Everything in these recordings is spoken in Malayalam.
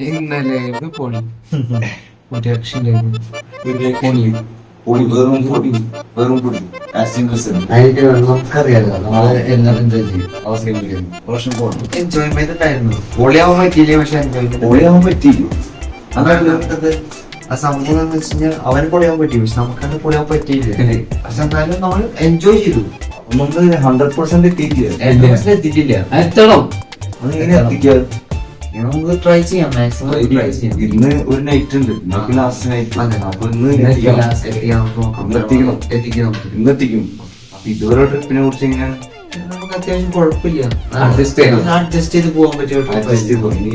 ഇന്നലെ പൊളി ഒരു രക്ഷയില്ലായിരുന്നു. നമുക്കറിയാലോ നമ്മള് എല്ലാം എൻജോയ് ചെയ്യും. എൻജോയ്മെന്റ് ഉണ്ടായിരുന്നു. പൊളിയാവാൻ പറ്റിയില്ലേ? പക്ഷെ പൊളിയാവാൻ പറ്റിയില്ല. അതാണ് ആ സംഭവം എന്ന് വെച്ച് കഴിഞ്ഞാൽ അവന് പൊളിയാവാൻ പറ്റി, പക്ഷെ നമുക്കത് പൊളിയാവാൻ പറ്റിയില്ല. പക്ഷെ എന്നാലും നമ്മൾ എൻജോയ് ചെയ്തു. നമുക്ക് 100% എത്തിയിട്ടില്ല. എത്തിയിട്ടില്ല. എത്തണം. അതെങ്ങനെ എത്തിക്കാം? നമുക്ക് ട്രൈ ചെയ്യാം, മാക്സിമം ട്രൈ ചെയ്യാം. ഇന്ന് ഒരു നൈറ്റ് ഉണ്ട്, നമുക്ക് ലാസ്റ്റ് നൈറ്റ്. അപ്പൊ ഇന്ന് എത്തിക്കണം. ഇന്ന് എത്തിക്കും. അപ്പൊ ഇതുവരെ ട്രിപ്പിനെ കുറിച്ച് എങ്ങനെയാണ്? നമുക്ക് അത്യാവശ്യം കുഴപ്പമില്ല, അഡ്ജസ്റ്റ് ചെയ്ത് പോകാൻ പറ്റിയ അഡ്ജസ്റ്റ് ചെയ്തു. ഇനി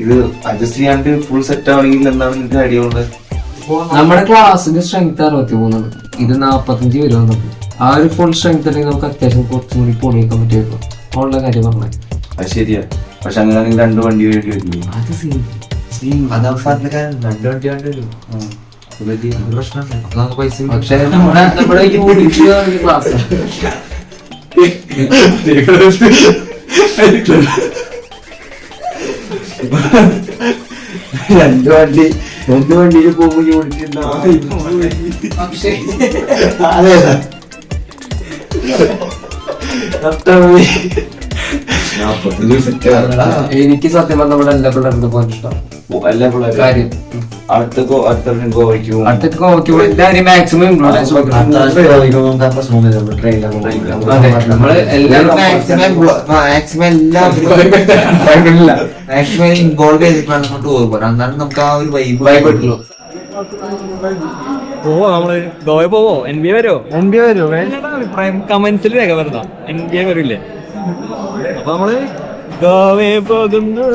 ഇത് അഡ്ജസ്റ്റ് ചെയ്യാണ്ട് ഫുൾ സെറ്റ് ആവണമെങ്കിൽ എന്താണ് നിങ്ങൾക്ക് ഐഡിയ ഉള്ളത്? നമ്മുടെ ക്ലാസ്സിന്റെ സ്ട്രെങ്ത് 63, ഇത് 45 വരും. ആ ഒരു ഫുൾ സ്ട്രെങ്ത് ഉണ്ടെങ്കിൽ നമുക്ക് അത്യാവശ്യം കുറച്ചും കൂടി പൊളിയേക്കാൻ പറ്റുമായിരുന്നു. ഉള്ള കാര്യം പറഞ്ഞത് അത് ശരിയാ. പക്ഷെ അങ്ങനെയാണെങ്കിൽ 2 വണ്ടി വേണ്ടി വരില്ലേ? അത് അതാണ് സാറിന്റെ കാര്യം. 2 വണ്ടി വേണ്ടി വരും. പ്രശ്നമുണ്ട്. നമുക്ക് പൈസ പക്ഷെ നമ്മുടെ ക്ലാസ് 2 വണ്ടിയിൽ പോകുമ്പോൾ എനിക്ക് സത്യം പറഞ്ഞാൽ നമ്മുടെ എല്ലാ പിള്ളേരുടെ പോകാൻ ഇഷ്ടമാണ്. എല്ലാ പിള്ളേരും കാര്യം അടുത്ത ഗോവയ്ക്കും എല്ലാവരും മാക്സിമം മാക്സിമം ഇൻവോൾവ് ചെയ്തിട്ടാണ് അങ്ങോട്ട് പോകുമ്പോൾ. എന്നാലും നമുക്ക് ആ ഒരു വൈബ് പറ്റുള്ളൂ. നമ്മള് ഗോവ പോവോ? NBA വരുമോ? അഭിപ്രായം കമന്റ്സിൽ രേഖപ്പെടുത്താം. NBA വരില്ലേ? അപ്പൊ നമ്മള് ഗോവ പോകുന്നു.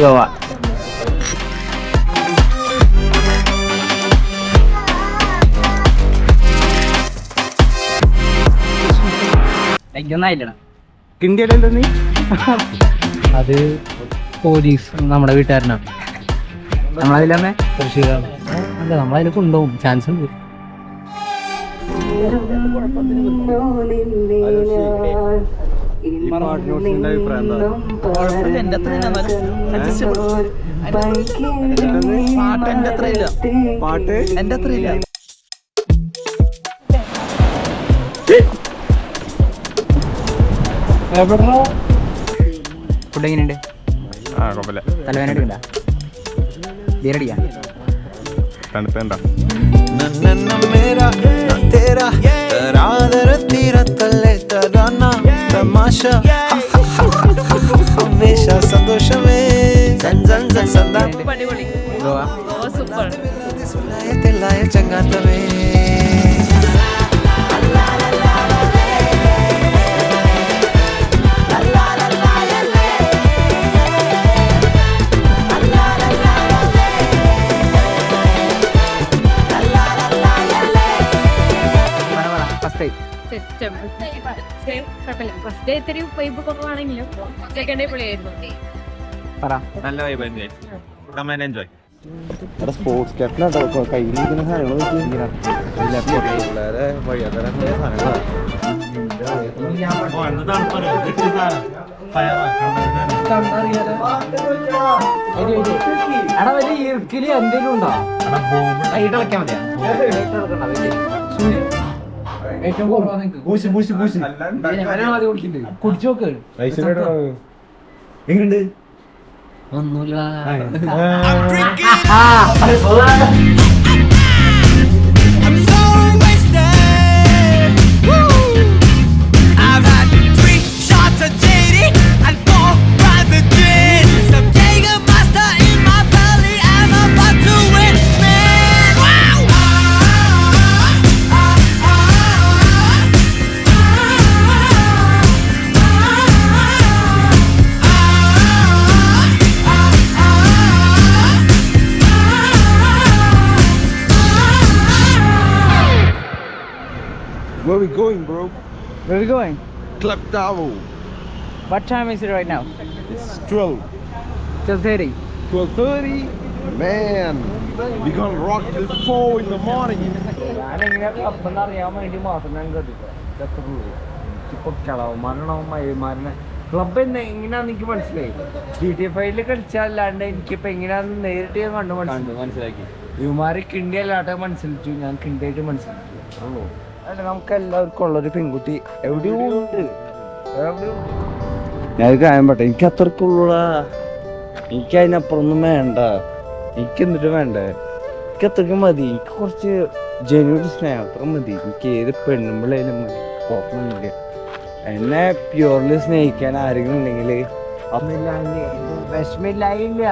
ഗോവ ഇന്ത്യയിലെന്താ നീ? അത് പോലീസ് നമ്മുടെ വീട്ടുകാരനാണ്. നമ്മളതിലമ്മേ തൃശ്ശൂരാണ്. അല്ല, നമ്മളതിൽ കൊണ്ടുപോകും, ചാൻസ് ഉണ്ട്. പാട്ട് എന്റെ അത്രയില്ല. ഫുഡ് എങ്ങനെയുണ്ട്? തലവേന എടുക്കണ്ട, ബീരടിക്കാം. സന്തോഷമേ ചങ്ങാത്തമേ. ഫസ്റ്റ് ഡേ ഇത്തിരി വൈബ് കുറവാണെങ്കിലും സെക്കൻഡ് ഡേ പൊളിയായിരുന്നു. നല്ല വൈബ് എൻജോയ്. സ്പോർട്സ് ക്യാപ്റ്റനാട്ടോ കയ്യിലിരിക്കുന്ന സാധനങ്ങൾ എന്തെങ്കിലും ഉണ്ടോ? ഏറ്റവും കുടിച്ചോക്ക് എങ്ങനെയുണ്ട്? ഒന്നുമില്ല. Where we going, bro? Where are we going? Club Tower. What time is it right now? It's 12. 12:30. 12:30? Man, we gonna rock till 4 in the morning. മരണ ക്ലബ് എങ്ങനെയാന്ന് എനിക്ക് മനസ്സിലായി. GTA5 കളിച്ചല്ലാണ്ട് എനിക്കിപ്പോ എങ്ങനെയാന്ന് നേരിട്ട് ഞാൻ കണ്ടു മനസ്സിലാക്കി. ഇവന്മാര് കിണ്ടിയല്ലാട്ടെ മനസ്സിലാച്ചു, ഞാൻ കിണ്ടിയായിട്ട് മനസ്സിലാച്ചു. അല്ല നമുക്ക് എല്ലാവർക്കും ഉള്ളൊരു പെൺകുട്ടി എവിടെയോ ഉണ്ട്. ഞാൻ കാര്യം പറ്റേ, എനിക്ക് അത്രക്കുള്ള, എനിക്ക് അതിനപ്പുറമൊന്നും വേണ്ട. എനിക്ക് എന്നിട്ട് വേണ്ടേ, എനിക്ക് അത്രയ്ക്കും മതി. എനിക്ക് കുറച്ച് ജനുവൻ സ്നേഹം അത്ര മതി. എനിക്ക് ഏത് പെണ്ണുമ്പിളേലും മതി, കുഴപ്പമൊന്നുമില്ല. എന്നെ പ്യൂർലി സ്നേഹിക്കാൻ ആരെങ്കിലും ഉണ്ടെങ്കിൽ ഒന്നില്ലാണ്ട് വിഷമില്ലായില്ല.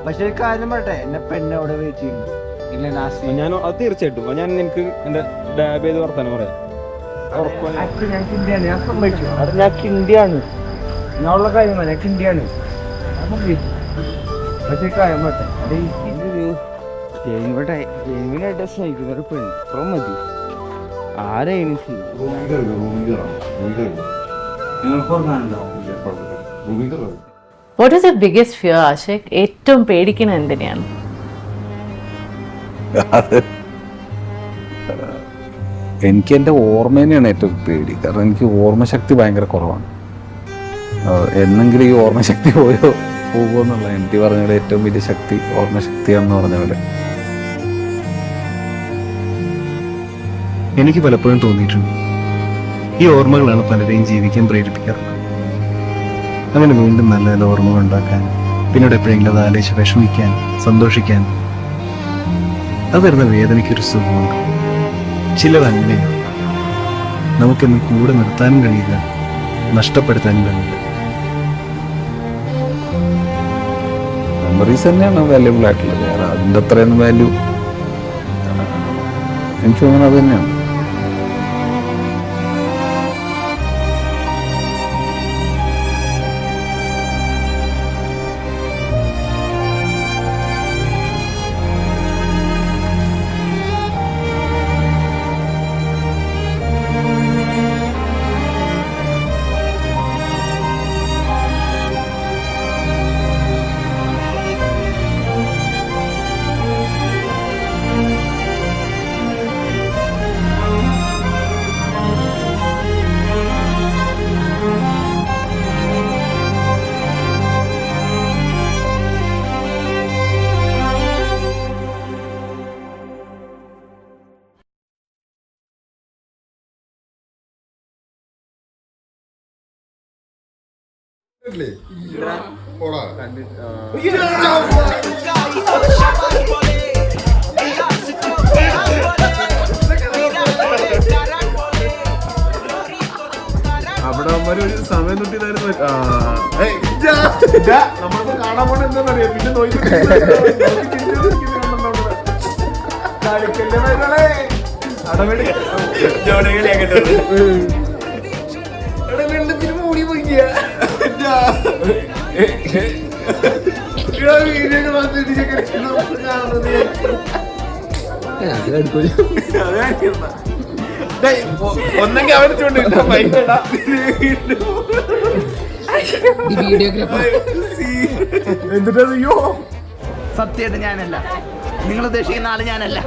പക്ഷെ ഒരു കാര്യം പറട്ടെ, എന്നെ പെണ്ണവിടെ വെയിറ്റ് ചെയ്യുന്നു. ഇല്ല നാസി, ഞാൻ അത് തീർച്ചയായിട്ടും ഞാൻ എനിക്ക് എന്റെ ഡാബ് ചെയ്ത് വർത്താനം പറയാം. ഞാൻ കിണ്ടിയാണ്, ഞാൻ സമ്മതിച്ചു. അത് ഞാൻ കിണ്ടിയാണ്, ഞാനുള്ള കാര്യം ഞാൻ കിണ്ടിയാണ്. പക്ഷെ കാര്യം പറട്ടെ, അത് ഇതൊരു ജെനുവിനായിട്ട് സ്നേഹിക്കുന്ന ഒരു പെണ്ണ് അത്ര മതി. ആരെയും What is your biggest fear, Ashik? ഏറ്റവും പേടിക്കുന്ന എന്തിനാണ്? എനിക്ക് എൻ്റെ ഓർമ്മേനെയാണ് ഏറ്റവും പേടി. കാരണം എനിക്ക് ഓർമ്മശക്തി ഭയങ്കര കുറവാണ്. എന്നെങ്കിലും ഈ ഓർമ്മശക്തി പോകുമോ എന്നുള്ള എനിക്ക് പറഞ്ഞ ഏറ്റവും വലിയ ശക്തി ഓർമ്മശക്തിയാണെന്ന് പറഞ്ഞ പോലെ. എനിക്ക് പലപ്പോഴും തോന്നിയിട്ടുണ്ട് ഈ ഓർമ്മകളാണ് പലരെയും ജീവിക്കാൻ പ്രേരിപ്പിക്കാറുള്ളത്. അങ്ങനെ വീണ്ടും നല്ല നല്ല ഓർമ്മകൾ ഉണ്ടാക്കാൻ, പിന്നീട് എപ്പോഴെങ്കിലും അത് ആലോചിച്ച് വിഷമിക്കാൻ, സന്തോഷിക്കാൻ, അത് വരുന്ന വേദനയ്ക്കൊരു സുഖമുണ്ട്. ചിലത് അങ്ങനെയാണ്. നമുക്കൊന്നും കൂടെ നിർത്താനും കഴിയില്ല, നഷ്ടപ്പെടുത്താനും കഴിയില്ല. മെമ്മറീസ് തന്നെയാണ് വാല്യൂബിൾ ആയിട്ടുള്ളത്. വേറെ അതിൻ്റെ അത്രയൊന്നും വാല്യൂ എനിക്ക് തോന്നുന്നത് അത് തന്നെയാണ്. അവിടെ ഒരു സമയം തൊട്ടിതായിരുന്നു. നമ്മളിപ്പോ കാണാൻ പോണ എന്താണെന്നറിയാം. പിന്നെ നോക്കി മൂടി പോയിക്കുക. ഒന്നെങ്കിൽ അവിടെ എന്നിട്ടോ സത്യമായിട്ട് ഞാനല്ല, നിങ്ങൾ ഉദ്ദേശിക്കുന്ന ആള് ഞാനല്ല.